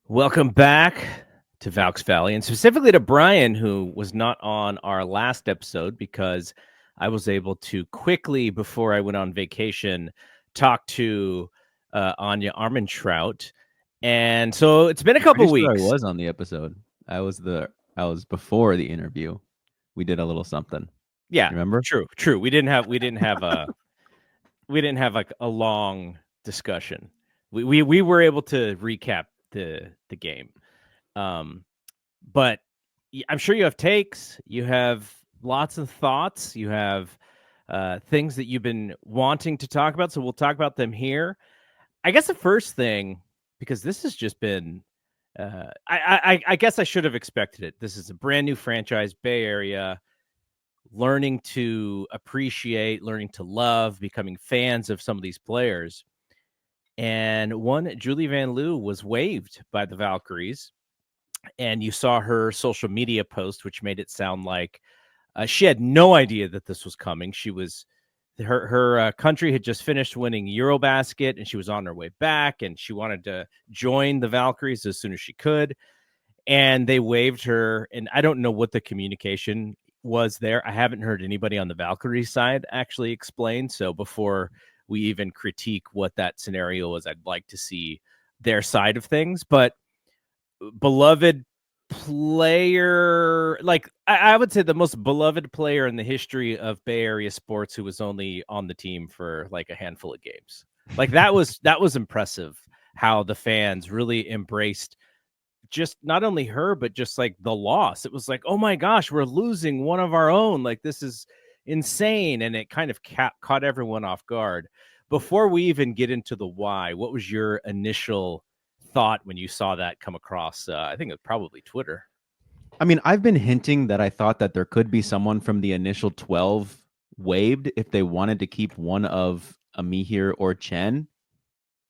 Welcome back to Valks Valley, and specifically to Brian, who was not on our last episode because I was able to quickly, before I went on vacation, talk to Anya Armentrout. And so it's been a couple Pretty sure I weeks. was on the episode. I was before the interview. We did a little something. Yeah, You remember? true. We didn't have like a long discussion. We were able to recap the game. But I'm sure you have takes. You have lots of thoughts. You have things that you've been wanting to talk about. So we'll talk about them here. I guess the first thing, because this has just been, I guess I should have expected it. This is a brand new franchise, Bay Area, learning to appreciate, learning to love, becoming fans of some of these players. And one, Julie Vanloo, was waived by the Valkyries. And you saw her social media post, which made it sound like she had no idea that this was coming. She was her country had just finished winning Eurobasket, and she was on her way back, and she wanted to join the Valkyries as soon as she could. And they waived her, and I don't know what the communication was there. I haven't heard anybody on the Valkyrie side actually explain. So before we even critique what that scenario was, I'd like to see their side of things. But beloved player, like I would say the most beloved player in the history of Bay Area sports, who was only on the team for like a handful of games. Like that was impressive how the fans really embraced just not only her, but just like the loss. It was like, oh my gosh, we're losing one of our own. Like this is insane. And it kind of caught everyone off guard. Before we even get into the why, what was your initial thought when you saw that come across? I think it was probably Twitter. I mean, I've been hinting that I thought that there could be someone from the initial 12 waived if they wanted to keep one of Amihir or Chen.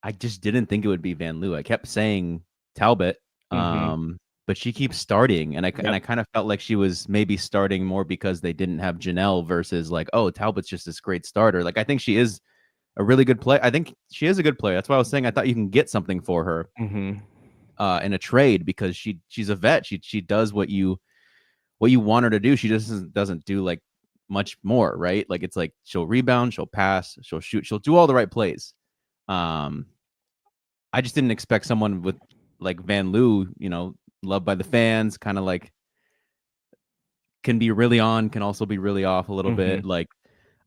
I just didn't think it would be Van Loo. I kept saying Talbot, but she keeps starting, and I kind of felt like she was maybe starting more because they didn't have Janelle versus like, oh, Talbot's just this great starter. Like I think she is a really good player. I think she is a good player. That's why I was saying I thought you can get something for her in a trade because she's a vet. She does what you want her to do. She just doesn't do like much more, right? Like it's like she'll rebound, she'll pass, she'll shoot, she'll do all the right plays. I just didn't expect someone with like Van Loo, loved by the fans, kind of like can be really on, can also be really off a little bit. Like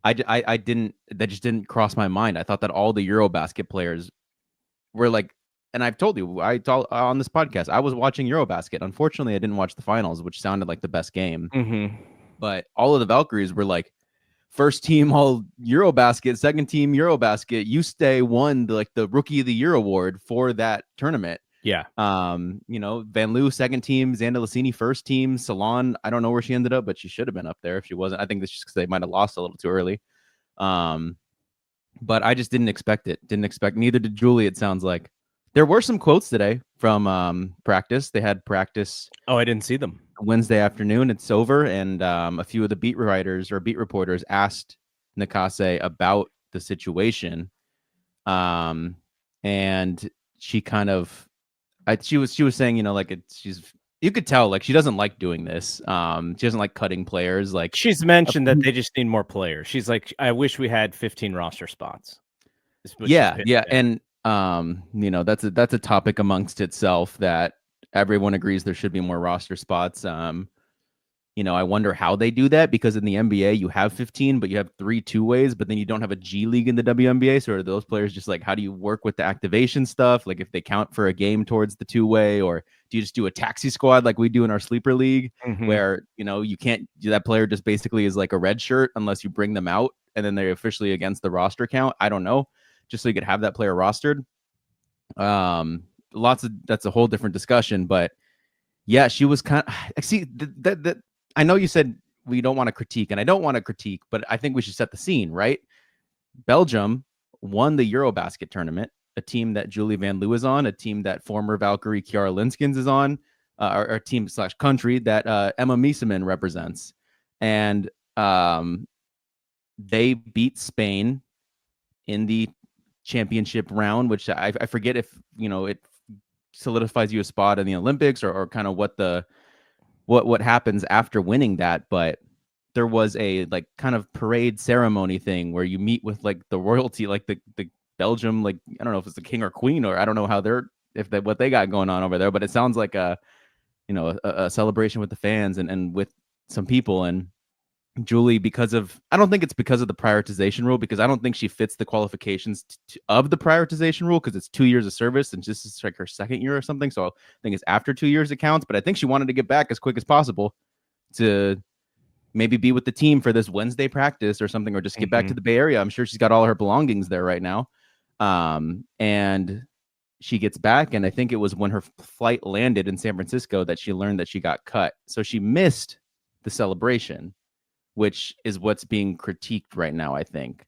I didn't, that just didn't cross my mind. I thought that all the Eurobasket players were like, and I've told you, I told on this podcast, I was watching Eurobasket. Unfortunately, I didn't watch the finals, which sounded like the best game. But all of the Valkyries were like, first team all Eurobasket, second team Eurobasket. You stay won the Rookie of the Year award for that tournament. Yeah. Van Loo, second team, Xanda Lassini, first team, Salon. I don't know where she ended up, but she should have been up there if she wasn't. I think that's just because they might have lost a little too early. But I just didn't expect it. Didn't expect, neither did Julie, it sounds like. There were some quotes today from practice. They had practice. Oh, I didn't see them. Wednesday afternoon. It's over, and a few of the beat writers or beat reporters asked Nakase about the situation, and she kind of, she was saying, you could tell like she doesn't like doing this. She doesn't like cutting players. Like she's mentioned that they just need more players. She's like, I wish we had 15 roster spots. Yeah, and that's a topic amongst itself that everyone agrees there should be more roster spots. I wonder how they do that because in the NBA you have 15, but you have 3 two-ways, but then you don't have a G League in the WNBA. So are those players just like, how do you work with the activation stuff? Like if they count for a game towards the two-way, or do you just do a taxi squad like we do in our sleeper league where, you can't, that player just basically is like a red shirt unless you bring them out and then they're officially against the roster count. I don't know. Just so you could have that player rostered. That's a whole different discussion, but yeah, she was kind of, see that I know you said we don't want to critique, and I don't want to critique, but I think we should set the scene, right? Belgium won the Eurobasket tournament, a team that Julie Vanloo is on, a team that former Valkyrie Kiara Linskins is on, our team / country that Emma Miesemann represents. And they beat Spain in the championship round, which I forget if, it solidifies you a spot in the Olympics or kind of what happens after winning that. But there was a like kind of parade ceremony thing where you meet with like the royalty, like the Belgium, like I don't know if it's the king or queen, or I don't know how what they got going on over there, but it sounds like a celebration with the fans and with some people. And Julie, I don't think it's because of the prioritization rule, because I don't think she fits the qualifications of the prioritization rule, because it's 2 years of service and this is like her second year or something. So I think it's after 2 years it counts. But I think she wanted to get back as quick as possible to maybe be with the team for this Wednesday practice or something, or just get back to the Bay Area. I'm sure she's got all her belongings there right now. And she gets back, and I think it was when her flight landed in San Francisco that she learned that she got cut. So she missed the celebration, which is what's being critiqued right now, I think,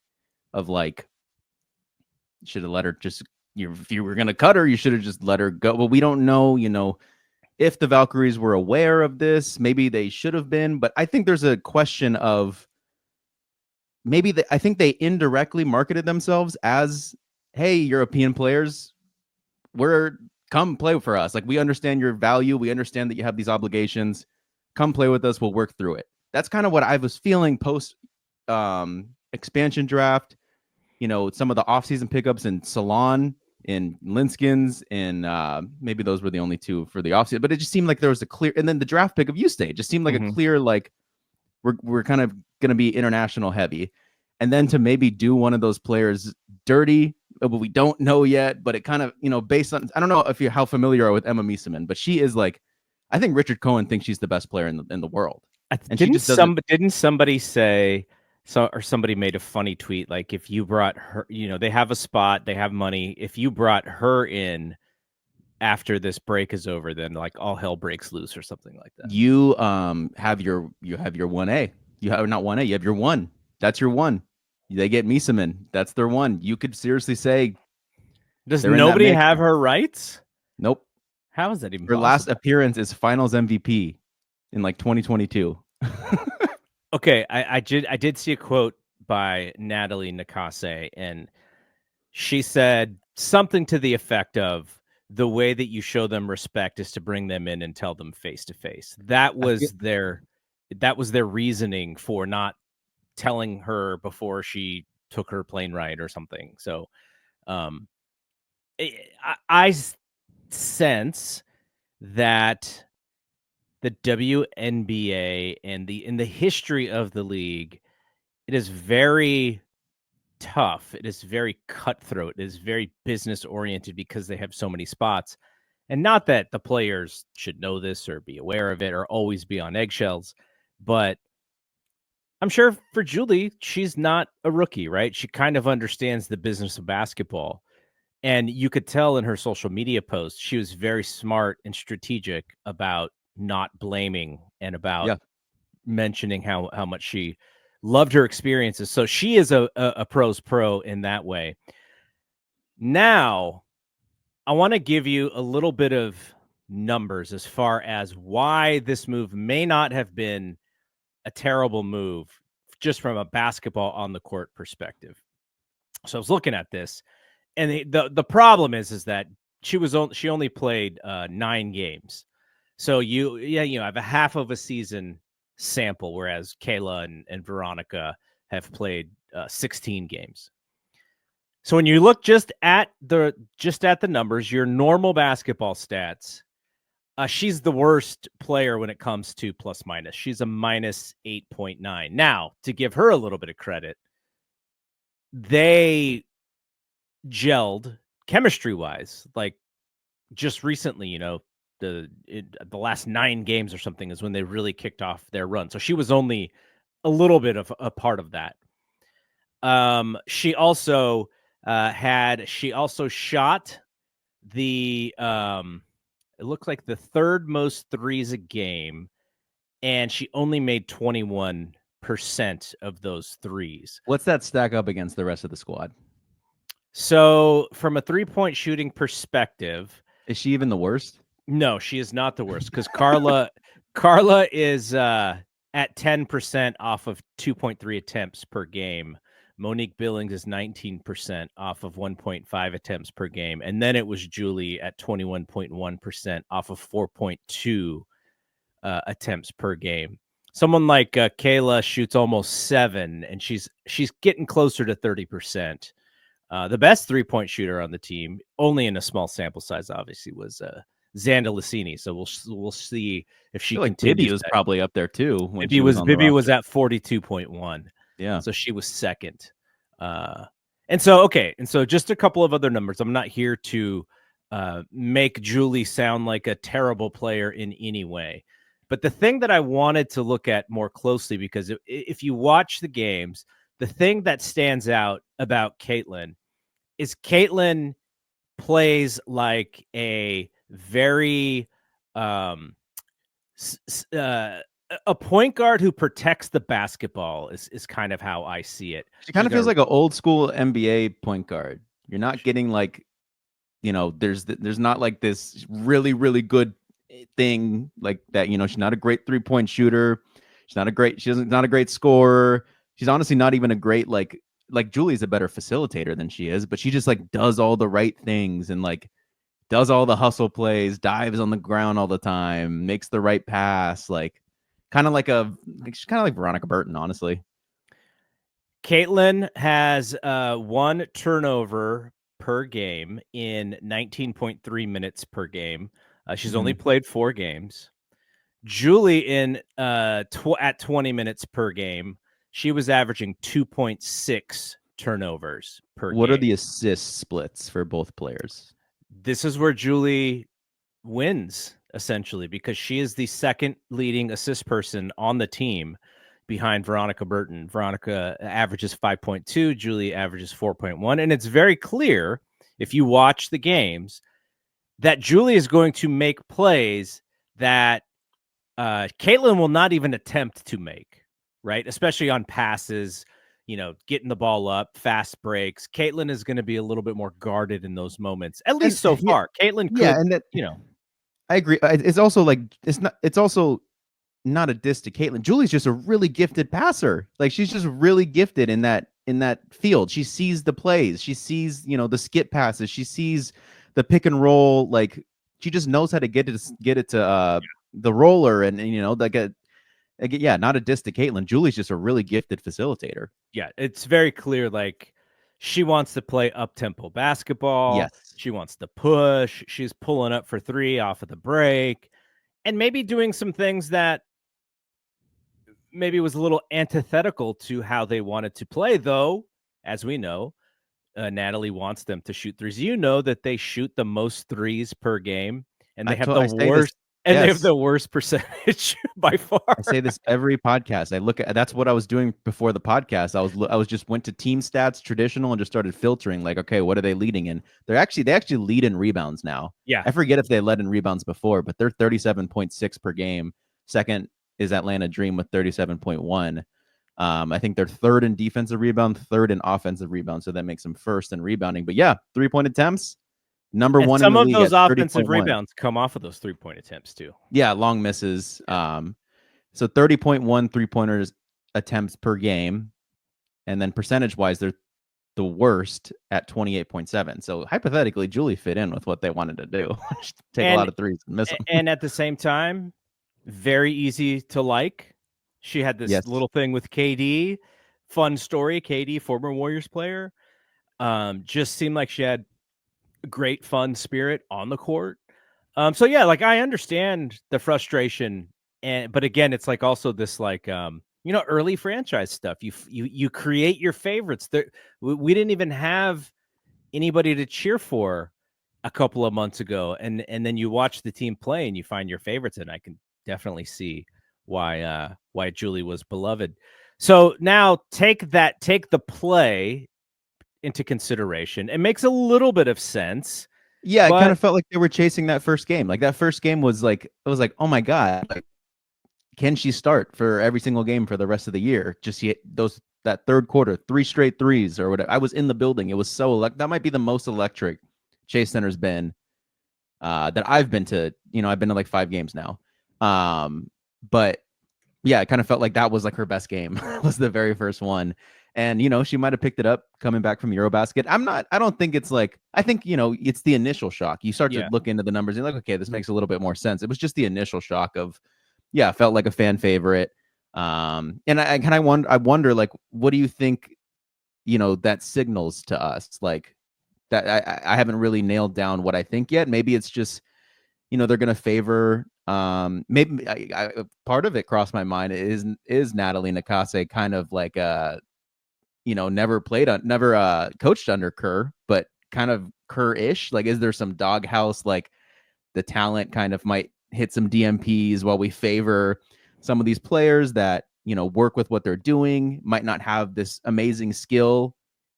of like, should have let her just, if you were going to cut her, you should have just let her go. Well, we don't know, if the Valkyries were aware of this. Maybe they should have been, but I think there's a question of I think they indirectly marketed themselves as, hey, European players, come play for us. Like, we understand your value. We understand that you have these obligations. Come play with us. We'll work through it. That's kind of what I was feeling post expansion draft. Some of the offseason pickups in Salon, in Linskins, and maybe those were the only two for the offseason. But it just seemed like there was a clear, and then the draft pick of Ustay just seemed like a clear, like, we're kind of going to be international heavy. And then to maybe do one of those players dirty, but we don't know yet. But it kind of, based on, I don't know if how familiar you are with Emma Miesemann, but she is like, I think Richard Cohen thinks she's the best player in the world. And didn't somebody say, or somebody made a funny tweet, like, if you brought her, they have a spot, they have money. If you brought her in after this break is over, then like all hell breaks loose or something like that. You have your 1A. You have not 1A. You have your 1. That's your 1. They get Miesemann. That's their 1. You could seriously say, does nobody have her rights? Nope. How is that even her possible? last appearance is Finals MVP in like 2022. Okay, I did see a quote by Natalie Nakase, and she said something to the effect of, the way that you show them respect is to bring them in and tell them face to face. That was their reasoning for not telling her before she took her plane ride or something. So I sense that the WNBA and in the history of the league, it is very tough. It is very cutthroat. It is very business oriented because they have so many spots. And not that the players should know this or be aware of it or always be on eggshells, but I'm sure for Julie, she's not a rookie, right? She kind of understands the business of basketball. And you could tell in her social media posts, she was very smart and strategic about not blaming and about mentioning how much she loved her experiences. So she is a pro's pro in that way. Now, I want to give you a little bit of numbers as far as why this move may not have been a terrible move just from a basketball on the court perspective. So I was looking at this, and the problem is that she only played 9 games. So you have a half of a season sample, whereas Kayla and Veronica have played 16 games. So when you look just at the numbers, your normal basketball stats, she's the worst player when it comes to plus minus. She's a minus 8.9. Now, to give her a little bit of credit, they gelled chemistry wise, like just recently, the last 9 games or something is when they really kicked off their run. So she was only a little bit of a part of that. She also shot the it looks like the 3rd most threes a game, and she only made 21% of those threes. What's that stack up against the rest of the squad? So from a 3-point shooting perspective, is she even the worst? No, she is not the worst, because Carla is at 10% off of 2.3 attempts per game, Monique Billings is 19% off of 1.5 attempts per game. And then it was Julie at 21.1% off of 4.2 attempts per game. Someone like Kayla shoots almost 7, and she's getting closer to 30%. The best 3-point shooter on the team, only in a small sample size, obviously, was Xanda Lacini. So we'll see if she continues. Bibby was probably up there too. When Bibby was at 42.1. Yeah. So she was second. And so just a couple of other numbers. I'm not here to make Julie sound like a terrible player in any way. But the thing that I wanted to look at more closely, because if you watch the games, the thing that stands out about Caitlin is Caitlin plays like a very a point guard who protects the basketball is kind of how I see it. She kind of feels like an old school NBA point guard. You're not getting like, there's not like this really, really good thing like that. She's not a great 3-point shooter. She's not a great scorer. She's honestly not even a great like Julie's a better facilitator than she is, but she just like does all the right things and like does all the hustle plays, dives on the ground all the time, makes the right pass, like she's kind of like Veronica Burton, honestly. Caitlin has 1 turnover per game in 19.3 minutes per game. She's only played 4 games. Julie at 20 minutes per game, she was averaging 2.6 turnovers per game. What are the assist splits for both players? This is where Julie wins, essentially, because she is the second leading assist person on the team behind Veronica Burton. Veronica averages 5.2, Julie averages 4.1. And it's very clear, if you watch the games, that Julie is going to make plays that Caitlin will not even attempt to make, right? Especially on passes, getting the ball up, fast breaks. Caitlin is going to be a little bit more guarded in those moments, at least so far. Caitlin could, I agree. It's also like, it's also not a diss to Caitlin. Julie's just a really gifted passer. Like she's just really gifted in that field. She sees the plays. She sees, the skip passes. She sees the pick and roll. Like she just knows how to get it to the roller and not a diss to Caitlin. Julie's just a really gifted facilitator. Yeah, it's very clear. Like she wants to play up-tempo basketball. Yes. She wants to push. She's pulling up for 3 off of the break and maybe doing some things that maybe was a little antithetical to how they wanted to play, though, as we know, Natalie wants them to shoot threes. You know that they shoot the most threes per game, and they have the worst. And they have the worst percentage by far. I say this every podcast. That's what I was doing before the podcast. I was just went to team stats, traditional, and just started filtering. Like, okay, what are they leading in? They actually lead in rebounds now. Yeah, I forget if they led in rebounds before, but they're 37.6 per game. Second is Atlanta Dream with 37.1. I think they're third in defensive rebound, third in offensive rebound, so that makes them first in rebounding. But yeah, 3-point attempts. Number one in the league. Some of those offensive rebounds come off of those 3-point attempts too. Yeah, long misses. So 30.1 3-pointers attempts per game, and then percentage-wise, they're the worst at 28.7. So hypothetically, Julie fit in with what they wanted to do. Take a lot of threes and miss them. And at the same time, very easy to like. She had this little thing with KD. Fun story. KD, former Warriors player, just seemed like she had great fun spirit on the court. So yeah, like I understand the frustration, but again, it's like also this like early franchise stuff. You create your favorites. We didn't even have anybody to cheer for a couple of months ago, and then you watch the team play and you find your favorites, and I can definitely see why Julie was beloved. So now take the play into consideration. It makes a little bit of sense. Yeah, it kind of felt like they were chasing that first game. Like that first game was like, it was like, oh my God, like, can she start for every single game for the rest of the year? Just that third quarter, 3 straight threes or whatever. I was in the building. It was so that might be the most electric Chase Center's been that I've been to. I've been to like 5 games now. But yeah, it kind of felt like that was like her best game. Was the very first one. And she might have picked it up coming back from Eurobasket. I don't think it's like, I think it's the initial shock. You start to look into the numbers and you're like, okay, this makes a little bit more sense. It was just the initial shock of, yeah, felt like a fan favorite. And I wonder, like, what do you think that signals to us? Like, that I haven't really nailed down what I think yet. Maybe it's just they're going to favor. Maybe part of it crossed my mind is Natalie Nakase kind of like never coached under Kerr, but kind of Kerr-ish. Like, is there some doghouse, like the talent kind of might hit some DMPs while we favor some of these players that work with what they're doing, might not have this amazing skill.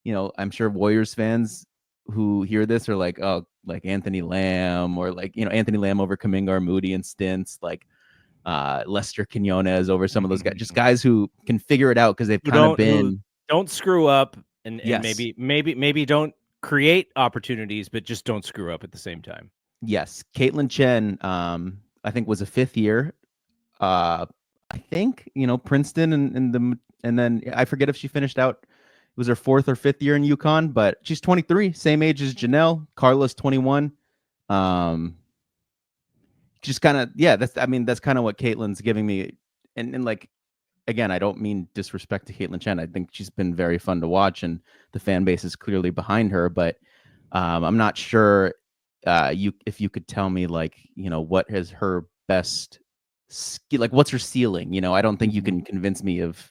I'm sure Warriors fans who hear this are like, oh, like Anthony Lamb, or like Anthony Lamb over Kuminga Moody and stints, like Lester Quinones over some of those guys, just guys who can figure it out because they've kind of been don't screw up and Yes. maybe don't create opportunities, but just don't screw up at the same time. Yes, Caitlin Chen, I think was a fifth year. I think Princeton and then I forget if she finished out. It was her fourth or fifth year in UConn, but she's 23, same age as Janelle. Carla's 21. Just kind of that's kind of what Caitlin's giving me, and like, again, I don't mean disrespect to Caitlin Chen. I think she's been very fun to watch, and the fan base is clearly behind her. But I'm not sure if you could tell me, like, what is her best skill, like what's her ceiling. I don't think you can convince me of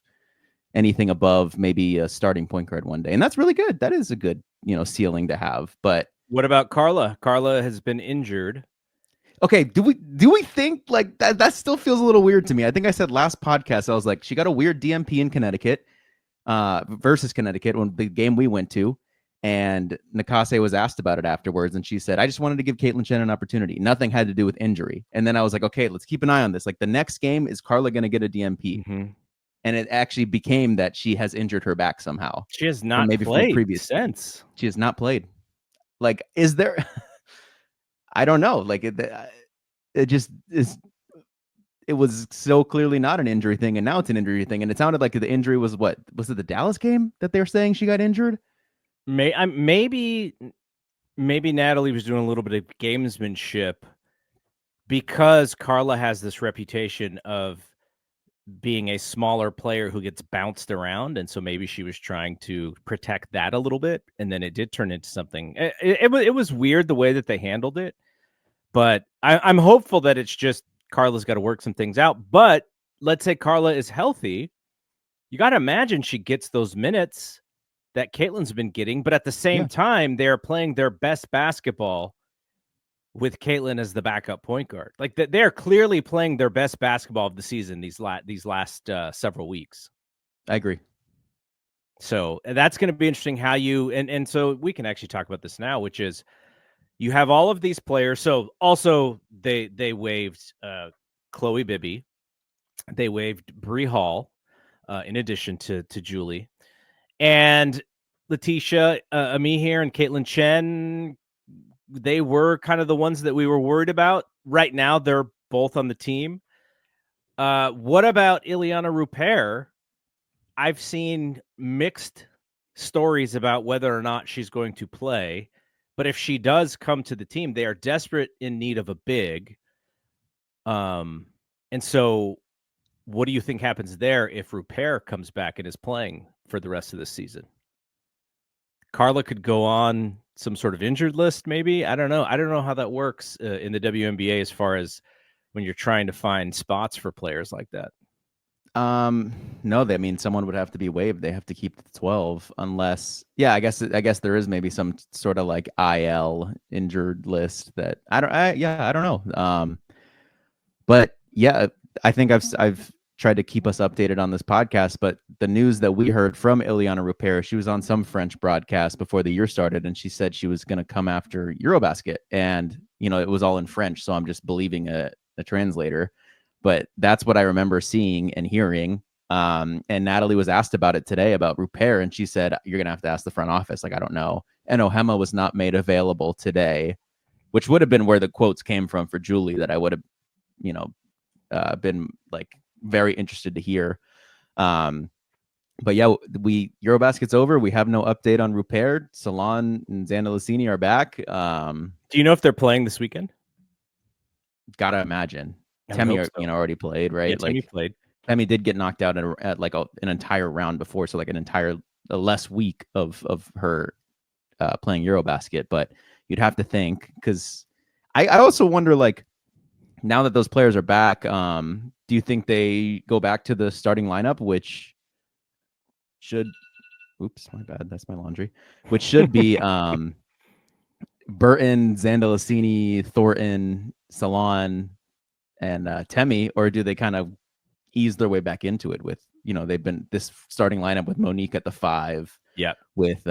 anything above maybe a starting point guard one day, and that's really good. That is a good ceiling to have. But what about Carla? Carla has been injured. Okay, do we think like that still feels a little weird to me. I think I said last podcast, I was like, she got a weird DMP in Connecticut versus Connecticut, when the game we went to, and Nakase was asked about it afterwards, and she said, I just wanted to give Caitlin Chen an opportunity. Nothing had to do with injury. And then I was like, okay, let's keep an eye on this. Like, the next game, is Carla going to get a DMP? And it actually became that she has injured her back somehow. She has not played since. She has not played. Like, is there... I don't know. Like, it just is. It was so clearly not an injury thing, and now it's an injury thing. And it sounded like the injury was what? Was it the Dallas game that they were saying she got injured? Maybe Natalie was doing a little bit of gamesmanship, because Carla has this reputation of being a smaller player who gets bounced around, and so maybe she was trying to protect that a little bit, and then it did turn into something. It was weird the way that they handled it, but I'm hopeful that it's just Carla's got to work some things out. But let's say Carla is healthy, you got to imagine she gets those minutes that Caitlin's been getting, but at the same time, they're playing their best basketball with Caitlin as the backup point guard. Like, they're clearly playing their best basketball of the season these last several weeks. I agree. So that's going to be interesting how you, and so we can actually talk about this now, which is you have all of these players. So also they waived Chloe Bibby. They waived Bree Hall in addition to Julie. And Letitia Amihir and Caitlin Chen, they were kind of the ones that we were worried about. Right now, they're both on the team. What about Ileana Rupert? I've seen mixed stories about whether or not she's going to play. But if she does come to the team, they are desperate in need of a big. And so what do you think happens there if Rupert comes back and is playing for the rest of the season? Carla could go on some sort of injured list, maybe. I don't know. I don't know how that works in the WNBA as far as when you're trying to find spots for players like that. No, that means someone would have to be waived. They have to keep the 12 unless, I guess there is maybe some sort of like IL injured list that I don't know. But yeah, I think I've tried to keep us updated on this podcast, but the news that we heard from Ileana Rupert, she was on some French broadcast before the year started, and she said she was going to come after Eurobasket, and it was all in French, so I'm just believing a translator. But that's what I remember seeing and hearing. And Natalie was asked about it today about Rupert, and she said, you're going to have to ask the front office. Like, I don't know. And Ohema was not made available today, which would have been where the quotes came from for Julie that I would have, been like very interested to hear. But yeah, Eurobasket's over. We have no update on Rupert. Salon and Zandalasini are back. Do you know if they're playing this weekend? Gotta imagine. I would hope Temi, so. already played, right? Yeah, Timmy Like played. Temi did get knocked out at like an entire round before, so like a less week of her playing Eurobasket. But you'd have to think, because I also wonder, like, now that those players are back, do you think they go back to the starting lineup, which should, oops, my bad, that's my laundry, which should be Burton, Zandalasini, Thornton, Salon, and Temi, or do they kind of ease their way back into it with, they've been this starting lineup with Monique at the 5, Yeah, with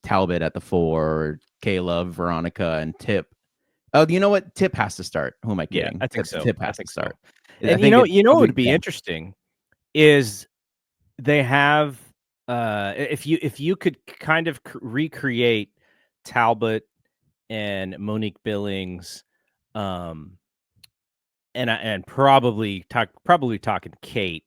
Talbot at the 4, Kayla, Veronica, and Tip. Oh, you know what? Tip has to start. Who am I kidding? I think so. Tip has to start. So. And what would be interesting is they have if you could kind of recreate Talbot and Monique Billings, and probably talking Kate,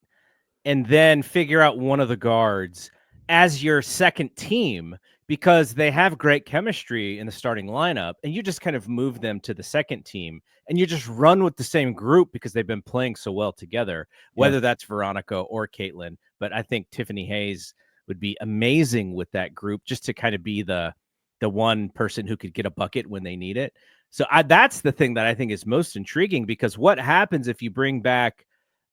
and then figure out one of the guards as your second team, because they have great chemistry in the starting lineup, and you just kind of move them to the second team and you just run with the same group because they've been playing so well together, whether that's Veronica or Caitlin. But I think Tiffany Hayes would be amazing with that group, just to kind of be the one person who could get a bucket when they need it. So that's the thing that I think is most intriguing, because what happens if you bring back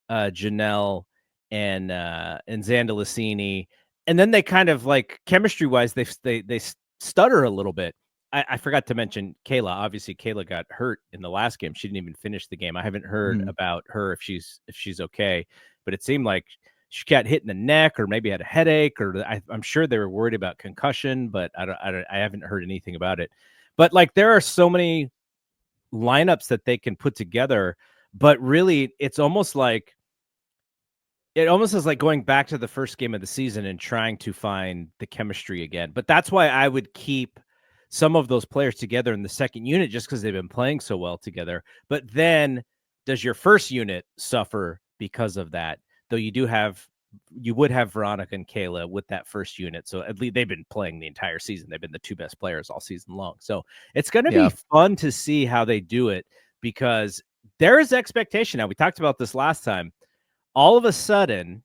Janelle and Zandalasini, and then they kind of, like, chemistry wise, they stutter a little bit. I forgot to mention Kayla. Obviously, Kayla got hurt in the last game. She didn't even finish the game. I haven't heard about her, if she's okay, but it seemed like she got hit in the neck, or maybe had a headache, or I'm sure they were worried about concussion, but I haven't heard anything about it. But, like, there are so many lineups that they can put together, but really it's almost like, it almost is like going back to the first game of the season and trying to find the chemistry again. But that's why I would keep some of those players together in the second unit, just because they've been playing so well together. But then does your first unit suffer because of that? Though you would have Veronica and Kayla with that first unit. So at least they've been playing the entire season. They've been the two best players all season long. So it's going to be fun to see how they do it, because there is expectation. Now, we talked about this last time. All of a sudden,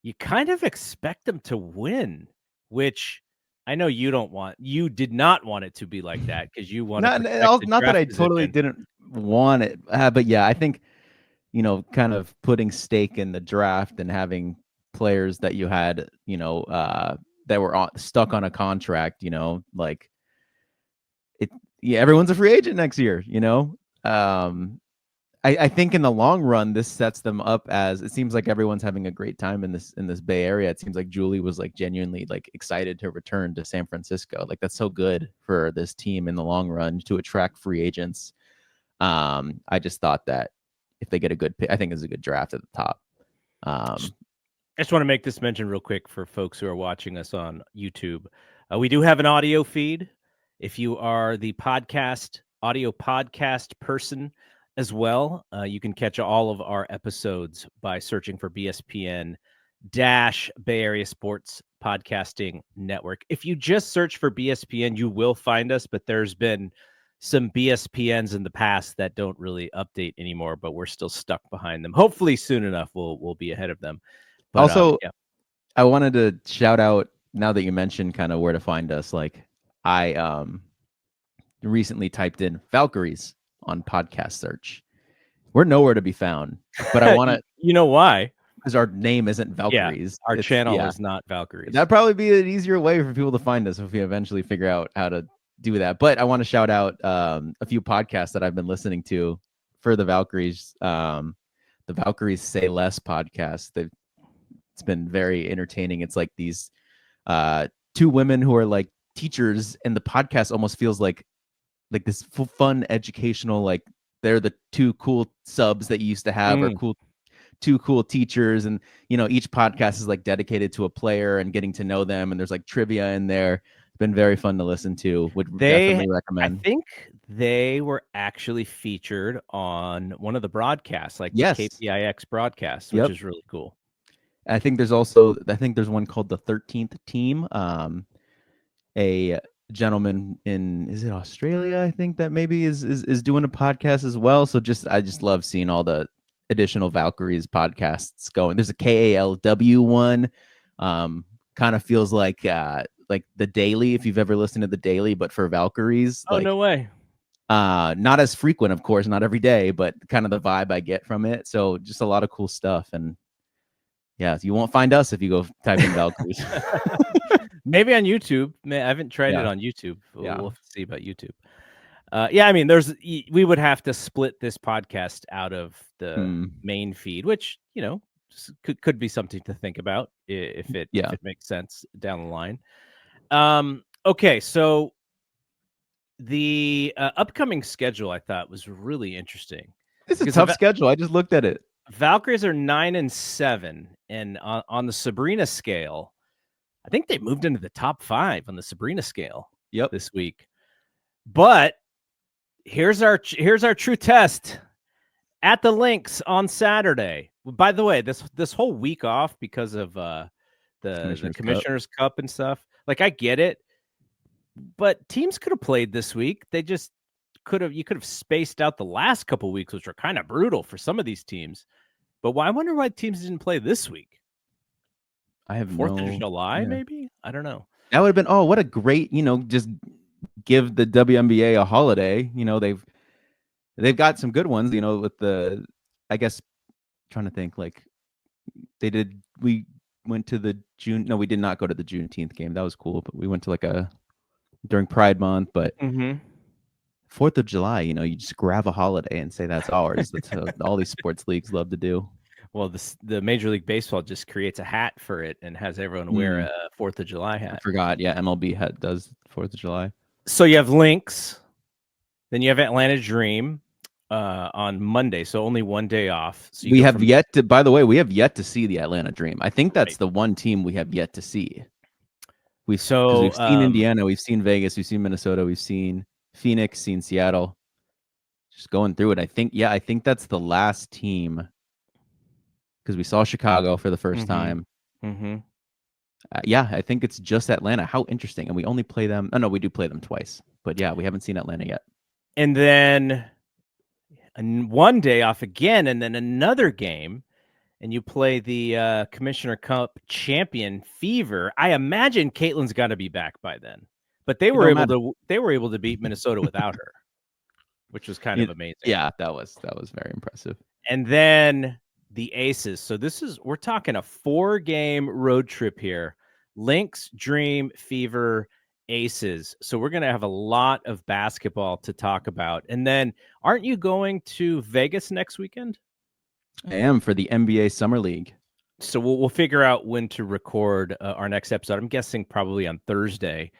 you kind of expect them to win, which I know you did not want it to be like that, because you want not that I totally didn't want it, but yeah, I think, kind of putting stake in the draft and having players that you had, that were stuck on a contract, like it. Yeah, everyone's a free agent next year, I think in the long run, this sets them up, as it seems like everyone's having a great time in this Bay Area. It seems like Julie was, like, genuinely, like, excited to return to San Francisco. Like, that's so good for this team in the long run to attract free agents. I just thought that if they get a good pick, I think it's a good draft at the top. I just want to make this mention real quick for folks who are watching us on YouTube. We do have an audio feed. If you are the audio podcast person as well, you can catch all of our episodes by searching for BSPN Bay Area Sports Podcasting Network. If you just search for BSPN, you will find us, but there's been some BSPNs in the past that don't really update anymore, but we're still stuck behind them. Hopefully soon enough we'll be ahead of them. But also, I wanted to shout out, now that you mentioned kind of where to find us, like, I recently typed in Valkyries on podcast search. We're nowhere to be found, but I want to. You know why? Because our name isn't Valkyries. Our channel is not Valkyries. That'd probably be an easier way for people to find us if we eventually figure out how to do that. But I want to shout out a few podcasts that I've been listening to for the Valkyries. The Valkyries Say Less podcast. It's been very entertaining. It's like these two women who are, like, teachers, and the podcast almost feels like this fun educational, like, they're the two cool subs that you used to have, or two cool teachers, and each podcast is, like, dedicated to a player and getting to know them, and there's, like, trivia in there. It's been very fun to listen to. Would definitely recommend. I think they were actually featured on one of the broadcasts, like the KPIX broadcasts, which is really cool. I think there's one called the 13th Team. A gentleman in, is it Australia? I think that maybe is doing a podcast as well. So I just love seeing all the additional Valkyries podcasts going. There's a KALW one. Kind of feels like the Daily, if you've ever listened to the Daily, but for Valkyries. Oh, no way. Not as frequent, of course, not every day, but kind of the vibe I get from it. So just a lot of cool stuff. And yeah, you won't find us if you go type in Valkyries. Maybe on YouTube. I haven't tried it on YouTube. We'll have to see about YouTube. I mean, we would have to split this podcast out of the main feed, which, could be something to think about if it makes sense down the line. Okay, so the upcoming schedule I thought was really interesting. It's a tough schedule. I just looked at it. Valkyries are 9-7, and on the Sabrina scale, I think they moved into the top 5 on the Sabrina scale. This week. But here's our true test at the Lynx on Saturday. By the way, this whole week off because of the Commissioner's Cup and stuff. Like, I get it, but teams could have played this week. They just you could have spaced out the last couple weeks, which were kind of brutal for some of these teams. But I wonder why teams didn't play this week. I have 4th of July, maybe? I don't know. That would have been, what a great, just give the WNBA a holiday. They've got some good ones, with the, I guess, trying to think, like, we went to the June, no, we did not go to the Juneteenth game. That was cool, but we went to during Pride Month, but 4th of July, you just grab a holiday and say that's ours. That's all these sports leagues love to do. Well, the Major League Baseball just creates a hat for it and has everyone wear a 4th of July hat. I forgot. Yeah, MLB does 4th of July. So you have Lynx, then you have Atlanta Dream on Monday, so only one day off. So we have yet to see the Atlanta Dream. I think that's the one team we have yet to see. We've seen Indiana, we've seen Vegas, we've seen Minnesota, we've seen Phoenix, seen Seattle. Just going through it, I think that's the last team, because we saw Chicago for the first time. I think it's just Atlanta. How interesting. And we only play them. Oh, no, we do play them twice. But yeah, we haven't seen Atlanta yet. And then one day off again, and then another game, and you play the Commissioner Cup champion Fever. I imagine Caitlin's got to be back by then. But they were able to beat Minnesota without her, which was kind of amazing. Yeah, that was very impressive. And then the Aces. So we're talking a 4-game road trip here. Lynx, Dream, Fever, Aces. So we're going to have a lot of basketball to talk about. And then aren't you going to Vegas next weekend? I am, for the NBA Summer League. So we'll figure out when to record our next episode. I'm guessing probably on Thursday,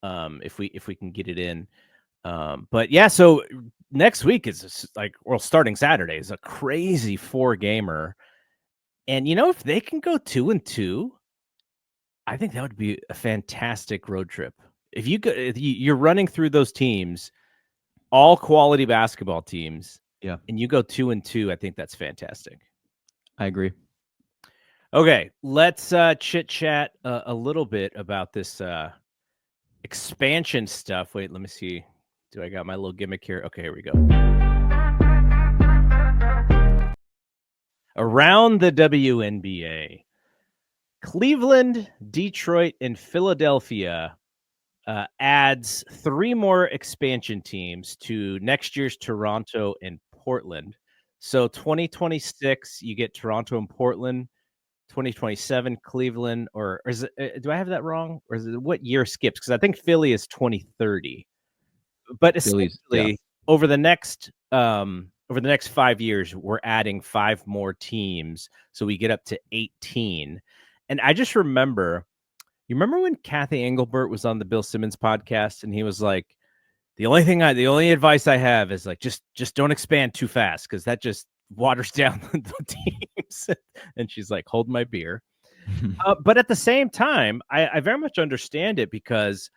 if we can get it in. But yeah, so next week is starting Saturday is a crazy 4-gamer. And if they can go 2-2, I think that would be a fantastic road trip. If you're running through those teams, all quality basketball teams, and you go 2-2, I think that's fantastic. I agree. Okay, let's chit chat a little bit about this expansion stuff. Wait, let me see. Do I got my little gimmick here? Okay, here we go. Around the WNBA, Cleveland, Detroit, and Philadelphia adds 3 more expansion teams to next year's Toronto and Portland. So 2026, you get Toronto and Portland. 2027, Cleveland, or is it? Do I have that wrong? Or is it what year skips? Because I think Philly is 2030. But essentially, over the next 5 years, we're adding 5 more teams, so we get up to 18. And I just remember, you remember when Kathy Engelbert was on the Bill Simmons podcast, and he was like, the only advice I have is like just don't expand too fast, because that just waters down the teams. And she's like, hold my beer. But at the same time, I very much understand it, because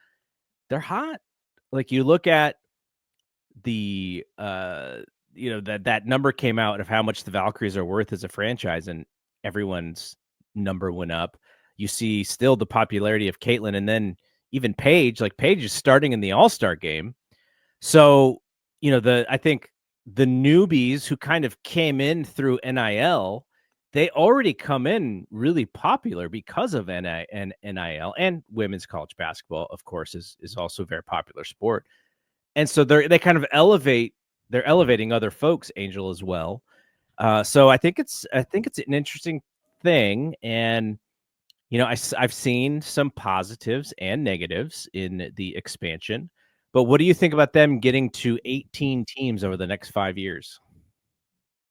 they're hot. Like, you look at the that number came out of how much the Valkyries are worth as a franchise, and everyone's number went up. You see still the popularity of Caitlin, and then even Paige. Like Paige is starting in the All-Star game. So, I think the newbies who kind of came in through NIL, they already come in really popular because of NIL, and women's college basketball, of course, is also a very popular sport. And so they kind of they're elevating other folks, Angel, as well. So I think it's an interesting thing. And, I've seen some positives and negatives in the expansion. But what do you think about them getting to 18 teams over the next 5 years?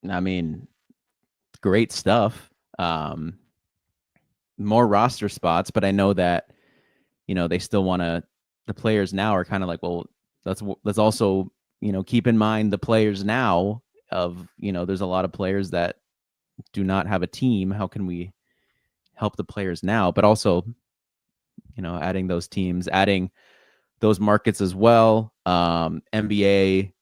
I mean, great stuff. More roster spots, but I know that, they still want to, the players now are kind of like, well, let's also, keep in mind the players now of, there's a lot of players that do not have a team. How can we help the players now? But also, adding those teams, adding those markets as well. NBA,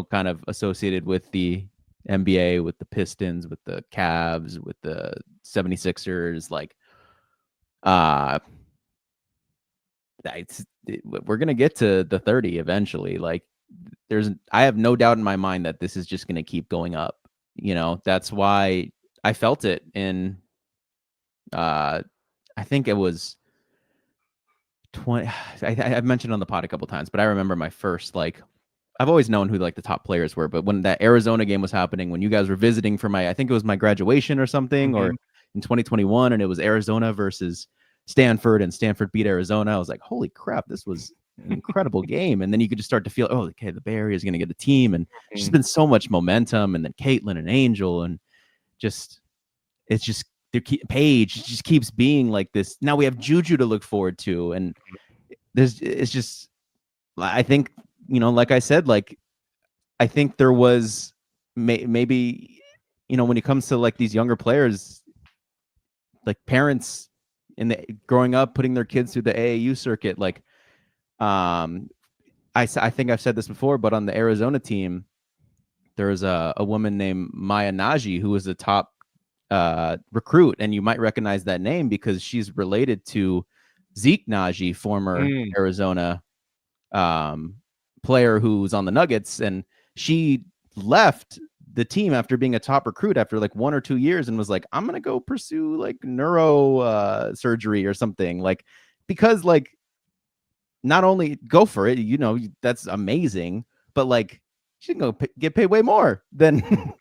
kind of associated with the NBA, with the Pistons, with the Cavs, with the 76ers, like we're gonna get to the 30 eventually. Like I have no doubt in my mind that this is just gonna keep going up. That's why I felt it in I think it was 20. I've mentioned on the pod a couple times, but I remember my first, like, I've always known who like the top players were, but when that Arizona game was happening, when you guys were visiting for I think it was my graduation or something, or in 2021, and it was Arizona versus Stanford, and Stanford beat Arizona, I was like, holy crap, this was an incredible game. And then you could just start to feel, oh, okay, the Bay Area is going to get a team, and there's been so much momentum, and then Caitlin and Angel, and it's just Paige just keeps being like this. Now we have Juju to look forward to, and it's just, I think, like I said, like, I think there was maybe, when it comes to like these younger players, like parents growing up, putting their kids through the AAU circuit, like, I think I've said this before, but on the Arizona team, there was a woman named Maya Naji who was a top recruit, and you might recognize that name because she's related to Zeke Naji, former Arizona player who's on the Nuggets, and she left the team after being a top recruit after like 1 or 2 years and was like, I'm gonna go pursue like neuro surgery or something, like, because like, not only go for it, that's amazing, but like, she can go get paid way more than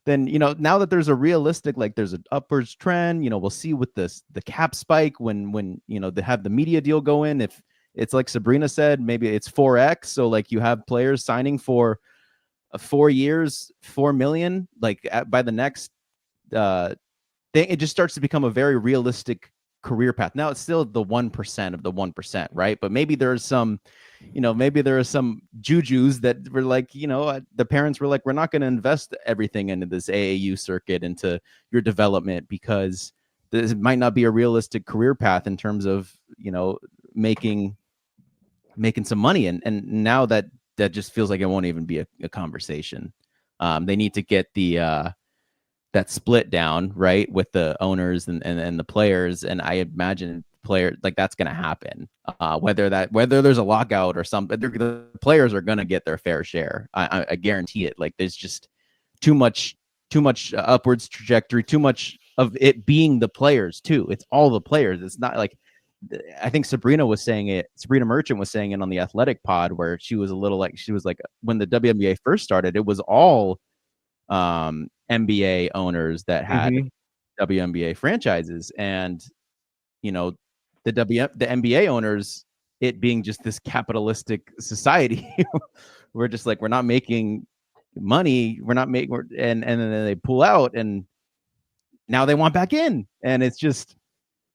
then, now that there's a realistic, like, there's an upwards trend, we'll see with the cap spike when they have the media deal go in. If it's like Sabrina said, maybe it's 4x. So like, you have players signing for 4 years, 4 million, like by the next thing, it just starts to become a very realistic career path. Now it's still the 1% of the 1%, right? But maybe there's some, maybe there are some jujus that were like, the parents were like, we're not going to invest everything into this AAU circuit, into your development, because this might not be a realistic career path in terms of, making some money. And now that just feels like it won't even be a conversation. They need to get the that split down, right, with the owners and the players. And I imagine player like that's going to happen, whether there's a lockout or something. The players are going to get their fair share. I guarantee it. Like, there's just too much upwards trajectory, too much of it being the players too. It's all the players. It's not like, I think Sabrina Merchant was saying it on the Athletic pod, where she was like, when the WNBA first started, it was all NBA owners that had WNBA franchises, and the NBA owners, it being just this capitalistic society, we're just like, we're not making money, and then they pull out, and now they want back in, and it's just,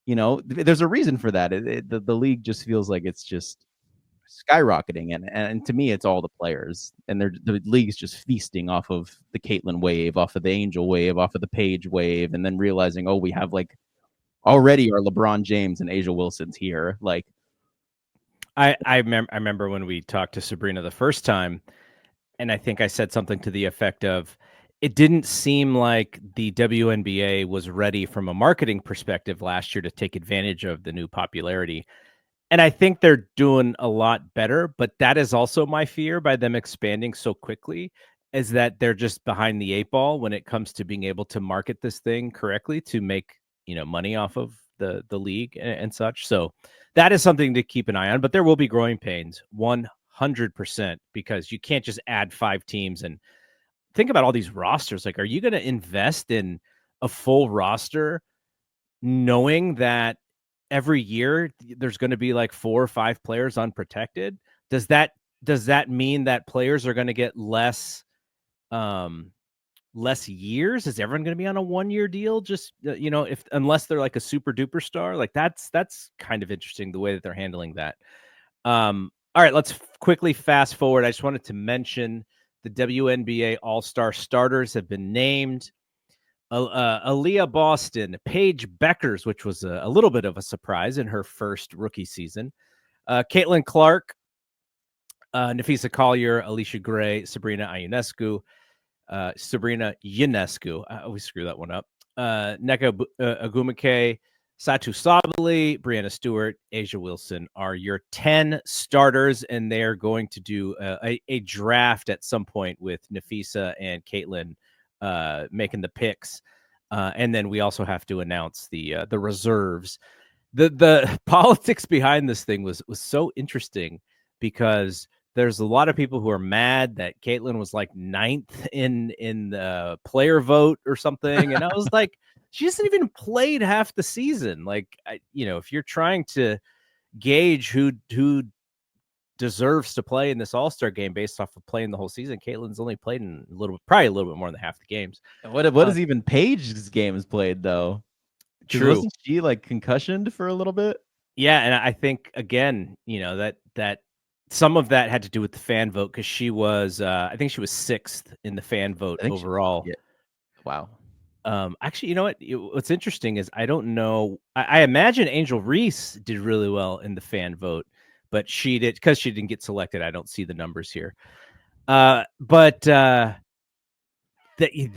there's a reason for that. The league just feels like it's just skyrocketing, and to me, it's all the players, and the league's just feasting off of the Caitlin wave, off of the Angel wave, off of the Paige wave, and then realizing, oh, we have like already our LeBron James and Asia Wilson's here. Like, I remember when we talked to Sabrina the first time, and I think I said something to the effect of, it didn't seem like the WNBA was ready from a marketing perspective last year to take advantage of the new popularity. And I think they're doing a lot better, but that is also my fear by them expanding so quickly, is that they're just behind the eight ball when it comes to being able to market this thing correctly to make, money off of the league and such. So that is something to keep an eye on, but there will be growing pains 100% because you can't just add 5 teams and think about all these rosters. Like, are you going to invest in a full roster knowing that every year there's going to be like 4 or 5 players unprotected? Does that mean that players are going to get less years? Is everyone going to be on a 1-year deal? Just if unless they're like a super duper star, like that's kind of interesting the way that they're handling that. All right, let's quickly fast forward. I just wanted to mention the WNBA All-Star starters have been named. Aaliyah Boston, Paige Beckers, which was a little bit of a surprise in her first rookie season. Caitlin Clark, Nafisa Collier, Alicia Gray, Sabrina Ionescu, I always screw that one up. Nneka Agumake, Satu Sabali, Brianna Stewart, Asia Wilson are your 10 starters, and they're going to do a draft at some point with Nafisa and Caitlin making the picks. And then we also have to announce the reserves. The politics behind this thing was so interesting because there's a lot of people who are mad that Caitlin was like 9th in the player vote or something. And I was like, she hasn't even played half the season. Like, if you're trying to gauge who deserves to play in this All-Star game based off of playing the whole season, Caitlin's only played in probably a little bit more than half the games. What is even Paige's games played though? True. Wasn't she like concussioned for a little bit? Yeah, and I think again, that some of that had to do with the fan vote because she was, I think she was 6th in the fan vote overall. Wow. Actually, you know what? What's interesting is I don't know. I imagine Angel Reese did really well in the fan vote, but she did because she didn't get selected. I don't see the numbers here. But the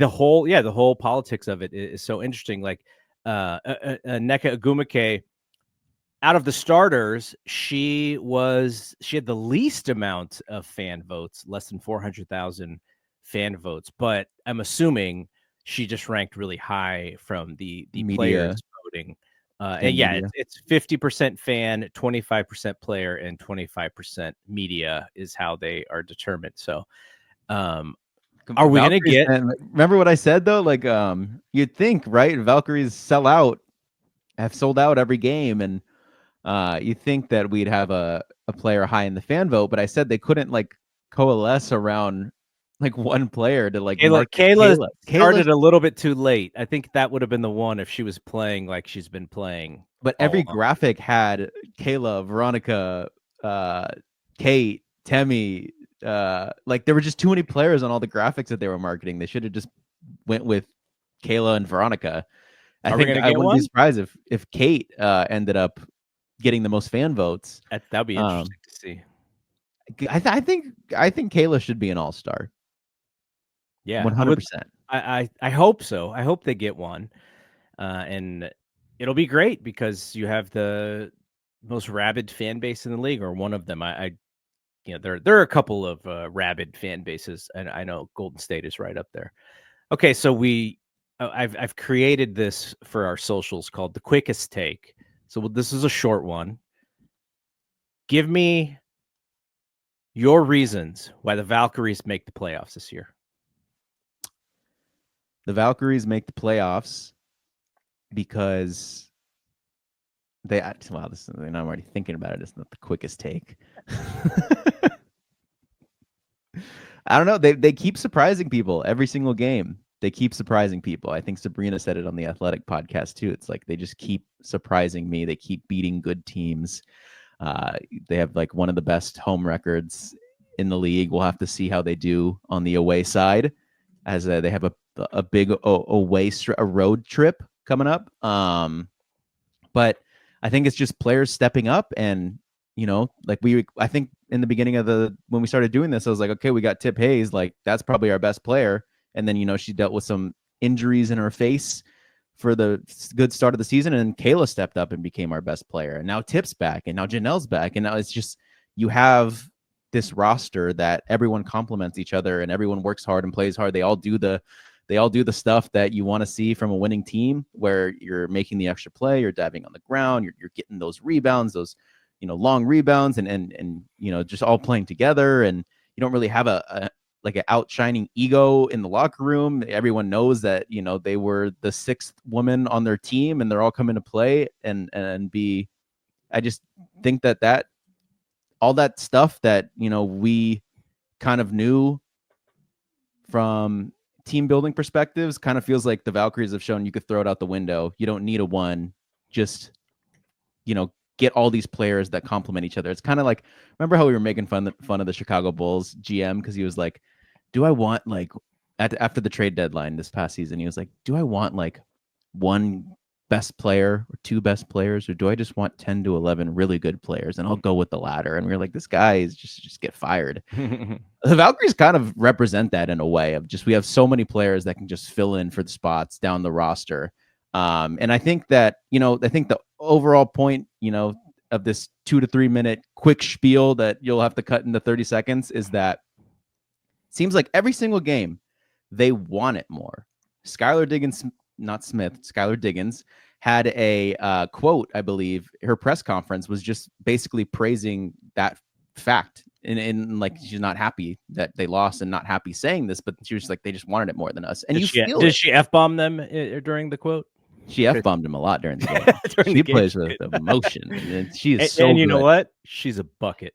whole politics of it is so interesting. Like Nneka Agumake, out of the starters, she had the least amount of fan votes, less than 400,000 fan votes. But I'm assuming she just ranked really high from the Media. players voting. And yeah, it's 50% fan, 25% player, and 25% media is how they are determined. So, are we going to get? Remember what I said though? Like, you'd think, right? Valkyries have sold out every game, and you think that we'd have a player high in the fan vote, but I said they couldn't like coalesce around like one player to like Kayla started a little bit too late. I think that would have been the one if she was playing like she's been playing. But every graphic had Kayla, Veronica, Kate, Temi. Like there were just too many players on all the graphics that they were marketing. They should have just went with Kayla and Veronica. I think I wouldn't be surprised if Kate ended up getting the most fan votes. That'd be interesting to see. I think Kayla should be an All-Star. Yeah, 100%. I hope so. I hope they get one, and it'll be great because you have the most rabid fan base in the league, or one of them. There are a couple of rabid fan bases, and I know Golden State is right up there. Okay, so I've created this for our socials called the quickest take. So this is a short one. Give me your reasons why the Valkyries make the playoffs this year. The Valkyries make the playoffs because I'm already thinking about it. It's not the quickest take. I don't know. They keep surprising people every single game. They keep surprising people. I think Sabrina said it on the Athletic podcast too. It's like they just keep surprising me. They keep beating good teams. They have like one of the best home records in the league. We'll have to see how they do on the away side, as they have a big a road trip coming up. But I think it's just players stepping up, and I think in the beginning of when we started doing this, I was like, okay, we got Tip Hayes, like that's probably our best player. And then, she dealt with some injuries in her face for the good start of the season. And Kayla stepped up and became our best player. And now Tip's back, and now Janelle's back. And now it's just, you have this roster that everyone complements each other and everyone works hard and plays hard. They all do the stuff that you want to see from a winning team, where you're making the extra play, you're diving on the ground, you're getting those rebounds, those, long rebounds, and just all playing together. And you don't really have a like an outshining ego in the locker room. Everyone knows that, they were the sixth woman on their team and they're all coming to play I just think that all that stuff that, we kind of knew from team building perspectives kind of feels like the Valkyries have shown you could throw it out the window. You don't need a one, just, get all these players that complement each other. It's kind of like, remember how we were making fun of the Chicago Bulls GM? Because he was like, do I want after the trade deadline this past season, he was like, do I want one best player or two best players, or do I just want 10 to 11 really good players? And I'll go with the latter. And we were like, this guy is just get fired. The Valkyries kind of represent that in a way of just, we have so many players that can just fill in for the spots down the roster. And I think that, I think the overall point, of this 2 to 3 minute quick spiel that you'll have to cut into 30 seconds is that it seems like every single game they want it more. Skylar Diggins, not Smith, Skylar Diggins had a quote, I believe. Her press conference was just basically praising that fact. And like, she's not happy that they lost and not happy saying this, but she was like, they just wanted it more than us. And did she F-bomb them during the quote? She F-bombed him a lot during the game. She plays with emotion. And she is so good. And you know what? She's a bucket.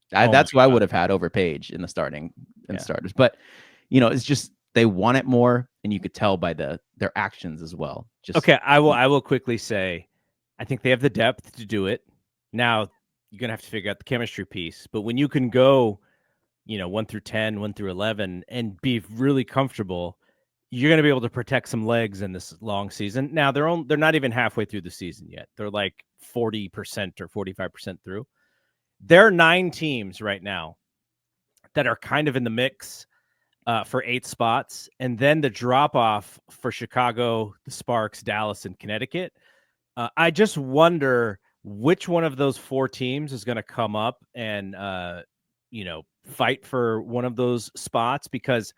That's who I would have had over Paige in the starters. But, it's just, they want it more, and you could tell by their actions as well. Okay, I will quickly say, I think they have the depth to do it. Now, you're going to have to figure out the chemistry piece. But when you can go, 1 through 10, 1 through 11, and be really comfortable, you're going to be able to protect some legs in this long season. Now, they're not even halfway through the season yet. They're like 40% or 45% through. There are 9 teams right now that are kind of in the mix for 8 spots. And then the drop-off for Chicago, the Sparks, Dallas, and Connecticut. I just wonder which one of those 4 teams is going to come up and, fight for one of those spots, because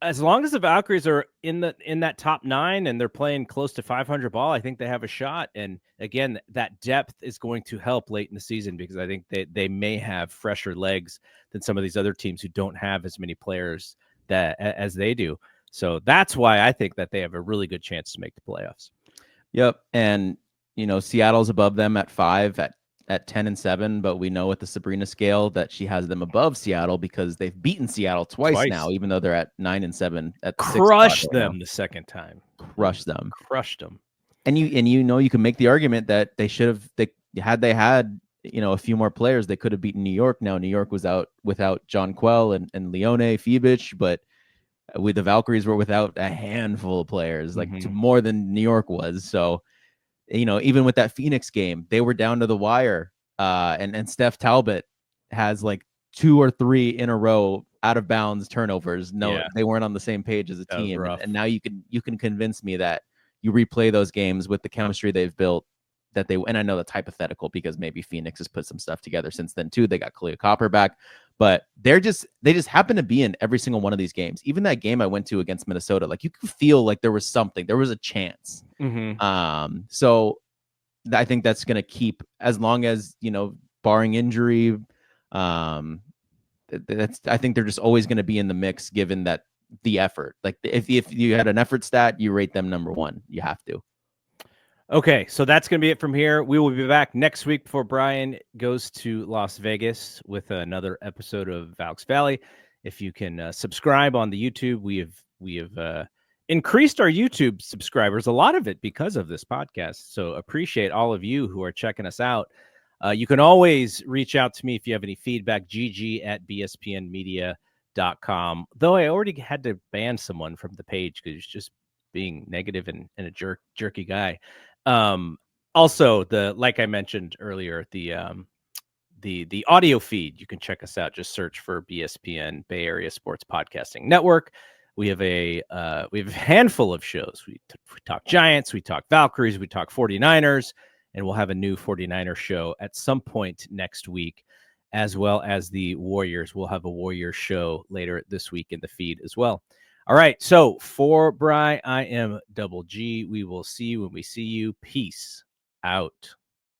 as long as the Valkyries are in that top 9 and they're playing close to 500 ball, I think they have a shot. And again, that depth is going to help late in the season, because I think they may have fresher legs than some of these other teams who don't have as many players as they do. So that's why I think that they have a really good chance to make the playoffs. Yep. And, Seattle's above them at 5 at 10-7, but we know with the Sabrina scale that she has them above Seattle because they've beaten Seattle twice now, even though they're at 9-7 at the crushed them the second time. Crushed them. And you can make the argument that they had a few more players, they could have beaten New York. Now New York was out without John Quell and Leone Fibich, but the Valkyries were without a handful of players, more than New York was. So, even with that Phoenix game, they were down to the wire. And Steph Talbot has 2 or 3 in a row out of bounds turnovers. They weren't on the same page as a team. And now you can convince me that you replay those games with the chemistry they've built, and I know that's hypothetical because maybe Phoenix has put some stuff together since then too. They got Clea Copper back, but they just happen to be in every single one of these games. Even that game I went to against Minnesota, you could feel like there was something, there was a chance. Mm-hmm. So I think that's going to keep, as long as, barring injury, I think they're just always going to be in the mix, given that the effort, if you had an effort stat, you rate them number 1, you have to. Okay, so that's going to be it from here. We will be back next week before Brian goes to Las Vegas with another episode of Valks Valley. If you can subscribe on the YouTube, we have increased our YouTube subscribers, a lot of it because of this podcast. So appreciate all of you who are checking us out. You can always reach out to me if you have any feedback, gg@bspnmedia.com. Though I already had to ban someone from the page because he's just being negative and a jerky guy. Also, like I mentioned earlier, the the audio feed, you can check us out. Just search for BSPN, Bay Area Sports Podcasting Network. We have a handful of shows. We talk Giants, we talk Valkyries, we talk 49ers, and we'll have a new 49er show at some point next week, as well as the Warriors. We'll have a Warriors show later this week in the feed as well. All right, so for Bri, I am Double G. We will see you when we see you. Peace out.